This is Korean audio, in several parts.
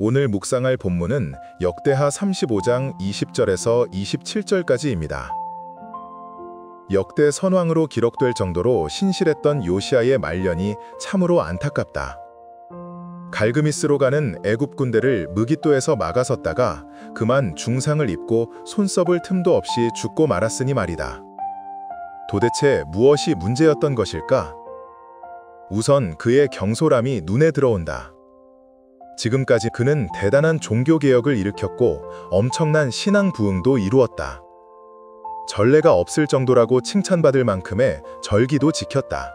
오늘 묵상할 본문은 역대하 35장 20절에서 27절까지입니다. 역대 선왕으로 기록될 정도로 신실했던 요시야의 말년이 참으로 안타깝다. 갈그미스로 가는 애굽 군대를 무깃도에서 막아섰다가 그만 중상을 입고 손써볼 틈도 없이 죽고 말았으니 말이다. 도대체 무엇이 문제였던 것일까? 우선 그의 경솔함이 눈에 들어온다. 지금까지 그는 대단한 종교개혁을 일으켰고 엄청난 신앙 부흥도 이루었다. 전례가 없을 정도라고 칭찬받을 만큼의 절기도 지켰다.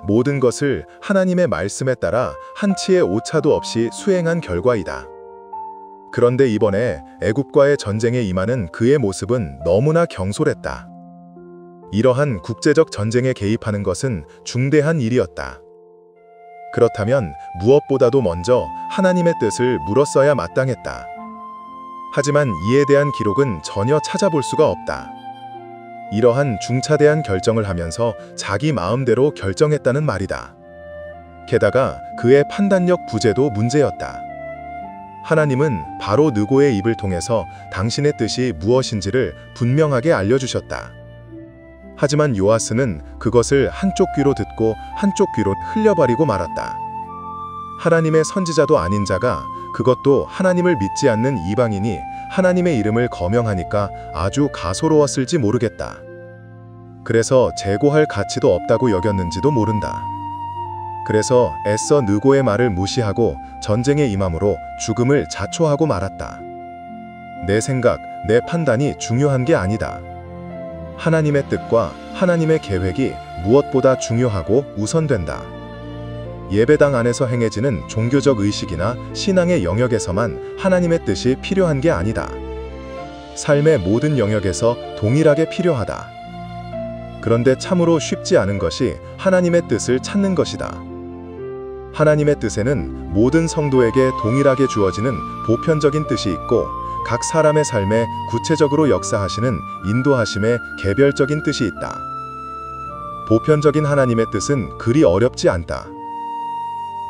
모든 것을 하나님의 말씀에 따라 한치의 오차도 없이 수행한 결과이다. 그런데 이번에 애굽과의 전쟁에 임하는 그의 모습은 너무나 경솔했다. 이러한 국제적 전쟁에 개입하는 것은 중대한 일이었다. 그렇다면 무엇보다도 먼저 하나님의 뜻을 물었어야 마땅했다. 하지만 이에 대한 기록은 전혀 찾아볼 수가 없다. 이러한 중차대한 결정을 하면서 자기 마음대로 결정했다는 말이다. 게다가 그의 판단력 부재도 문제였다. 하나님은 바로 느고의 입을 통해서 당신의 뜻이 무엇인지를 분명하게 알려주셨다. 하지만 요아스는 그것을 한쪽 귀로 듣고 한쪽 귀로 흘려버리고 말았다. 하나님의 선지자도 아닌 자가, 그것도 하나님을 믿지 않는 이방인이 하나님의 이름을 거명하니까 아주 가소로웠을지 모르겠다. 그래서 재고할 가치도 없다고 여겼는지도 모른다. 그래서 애써 느고의 말을 무시하고 전쟁에 임함으로 죽음을 자초하고 말았다. 내 생각, 내 판단이 중요한 게 아니다. 하나님의 뜻과 하나님의 계획이 무엇보다 중요하고 우선된다. 예배당 안에서 행해지는 종교적 의식이나 신앙의 영역에서만 하나님의 뜻이 필요한 게 아니다. 삶의 모든 영역에서 동일하게 필요하다. 그런데 참으로 쉽지 않은 것이 하나님의 뜻을 찾는 것이다. 하나님의 뜻에는 모든 성도에게 동일하게 주어지는 보편적인 뜻이 있고 각 사람의 삶에 구체적으로 역사하시는 인도하심의 개별적인 뜻이 있다. 보편적인 하나님의 뜻은 그리 어렵지 않다.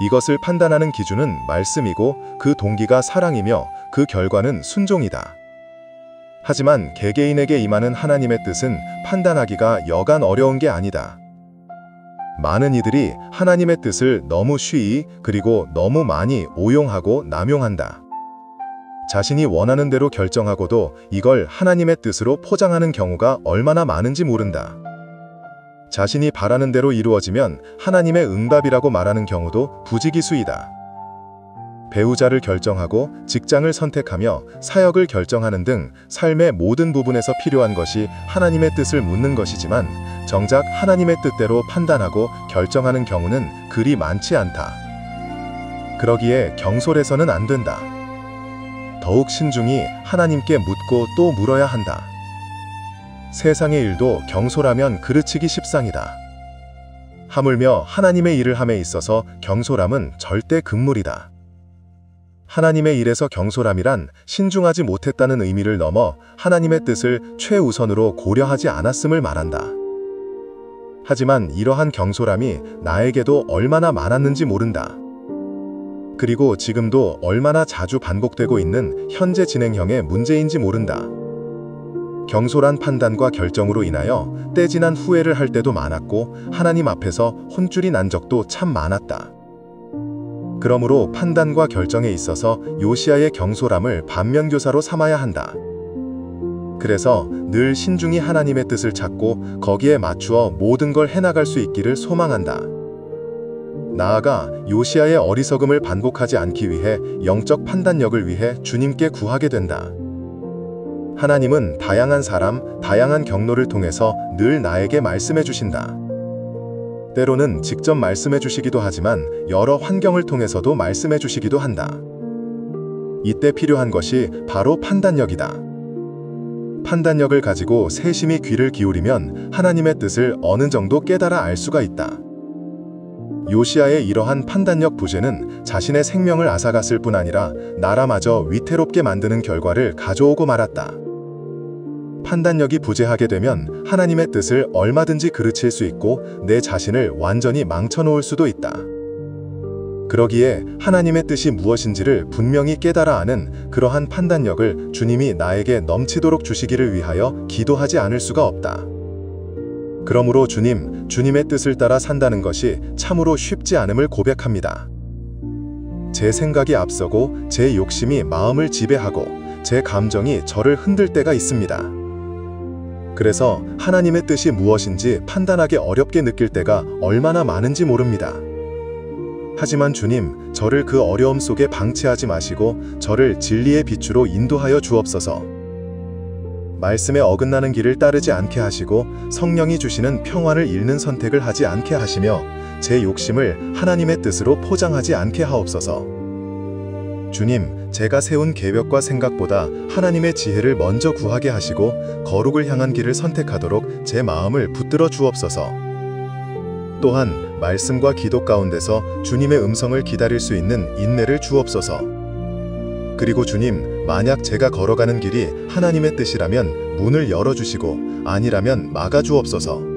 이것을 판단하는 기준은 말씀이고 그 동기가 사랑이며 그 결과는 순종이다. 하지만 개개인에게 임하는 하나님의 뜻은 판단하기가 여간 어려운 게 아니다. 많은 이들이 하나님의 뜻을 너무 쉬이 그리고 너무 많이 오용하고 남용한다. 자신이 원하는 대로 결정하고도 이걸 하나님의 뜻으로 포장하는 경우가 얼마나 많은지 모른다. 자신이 바라는 대로 이루어지면 하나님의 응답이라고 말하는 경우도 부지기수이다. 배우자를 결정하고 직장을 선택하며 사역을 결정하는 등 삶의 모든 부분에서 필요한 것이 하나님의 뜻을 묻는 것이지만 정작 하나님의 뜻대로 판단하고 결정하는 경우는 그리 많지 않다. 그러기에 경솔해서는 안 된다. 더욱 신중히 하나님께 묻고 또 물어야 한다. 세상의 일도 경솔하면 그르치기 십상이다. 하물며 하나님의 일을 함에 있어서 경솔함은 절대 금물이다. 하나님의 일에서 경솔함이란 신중하지 못했다는 의미를 넘어 하나님의 뜻을 최우선으로 고려하지 않았음을 말한다. 하지만 이러한 경솔함이 나에게도 얼마나 많았는지 모른다. 그리고 지금도 얼마나 자주 반복되고 있는 현재 진행형의 문제인지 모른다. 경솔한 판단과 결정으로 인하여 떼지난 후회를 할 때도 많았고 하나님 앞에서 혼쭐이 난 적도 참 많았다. 그러므로 판단과 결정에 있어서 요시야의 경솔함을 반면교사로 삼아야 한다. 그래서 늘 신중히 하나님의 뜻을 찾고 거기에 맞추어 모든 걸 해나갈 수 있기를 소망한다. 나아가 요시야의 어리석음을 반복하지 않기 위해 영적 판단력을 위해 주님께 구하게 된다. 하나님은 다양한 사람, 다양한 경로를 통해서 늘 나에게 말씀해 주신다. 때로는 직접 말씀해 주시기도 하지만 여러 환경을 통해서도 말씀해 주시기도 한다. 이때 필요한 것이 바로 판단력이다. 판단력을 가지고 세심히 귀를 기울이면 하나님의 뜻을 어느 정도 깨달아 알 수가 있다. 요시야의 이러한 판단력 부재는 자신의 생명을 앗아갔을 뿐 아니라 나라마저 위태롭게 만드는 결과를 가져오고 말았다. 판단력이 부재하게 되면 하나님의 뜻을 얼마든지 그르칠 수 있고 내 자신을 완전히 망쳐놓을 수도 있다. 그러기에 하나님의 뜻이 무엇인지를 분명히 깨달아 아는 그러한 판단력을 주님이 나에게 넘치도록 주시기를 위하여 기도하지 않을 수가 없다. 그러므로 주님의 뜻을 따라 산다는 것이 참으로 쉽지 않음을 고백합니다. 제 생각이 앞서고 제 욕심이 마음을 지배하고 제 감정이 저를 흔들 때가 있습니다. 그래서 하나님의 뜻이 무엇인지 판단하기 어렵게 느낄 때가 얼마나 많은지 모릅니다. 하지만 주님, 저를 그 어려움 속에 방치하지 마시고 저를 진리의 빛으로 인도하여 주옵소서. 말씀에 어긋나는 길을 따르지 않게 하시고 성령이 주시는 평안을 잃는 선택을 하지 않게 하시며 제 욕심을 하나님의 뜻으로 포장하지 않게 하옵소서. 주님, 제가 세운 계획과 생각보다 하나님의 지혜를 먼저 구하게 하시고 거룩을 향한 길을 선택하도록 제 마음을 붙들어 주옵소서. 또한 말씀과 기도 가운데서 주님의 음성을 기다릴 수 있는 인내를 주옵소서. 그리고 주님, 만약 제가 걸어가는 길이 하나님의 뜻이라면 문을 열어주시고 아니라면 막아주옵소서.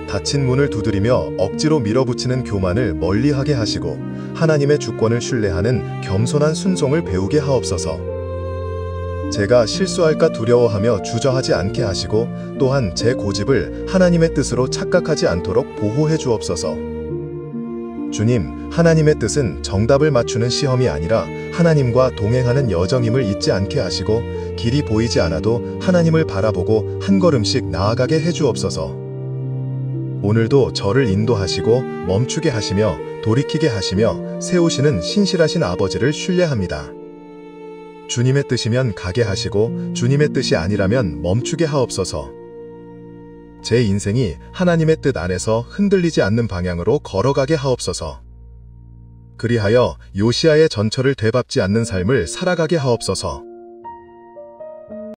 닫힌 문을 두드리며 억지로 밀어붙이는 교만을 멀리하게 하시고 하나님의 주권을 신뢰하는 겸손한 순종을 배우게 하옵소서. 제가 실수할까 두려워하며 주저하지 않게 하시고 또한 제 고집을 하나님의 뜻으로 착각하지 않도록 보호해 주옵소서. 주님, 하나님의 뜻은 정답을 맞추는 시험이 아니라 하나님과 동행하는 여정임을 잊지 않게 하시고 길이 보이지 않아도 하나님을 바라보고 한 걸음씩 나아가게 해 주옵소서. 오늘도 저를 인도하시고 멈추게 하시며 돌이키게 하시며 세우시는 신실하신 아버지를 신뢰합니다. 주님의 뜻이면 가게 하시고 주님의 뜻이 아니라면 멈추게 하옵소서. 제 인생이 하나님의 뜻 안에서 흔들리지 않는 방향으로 걸어가게 하옵소서. 그리하여 요시아의 전철을 되밟지 않는 삶을 살아가게 하옵소서.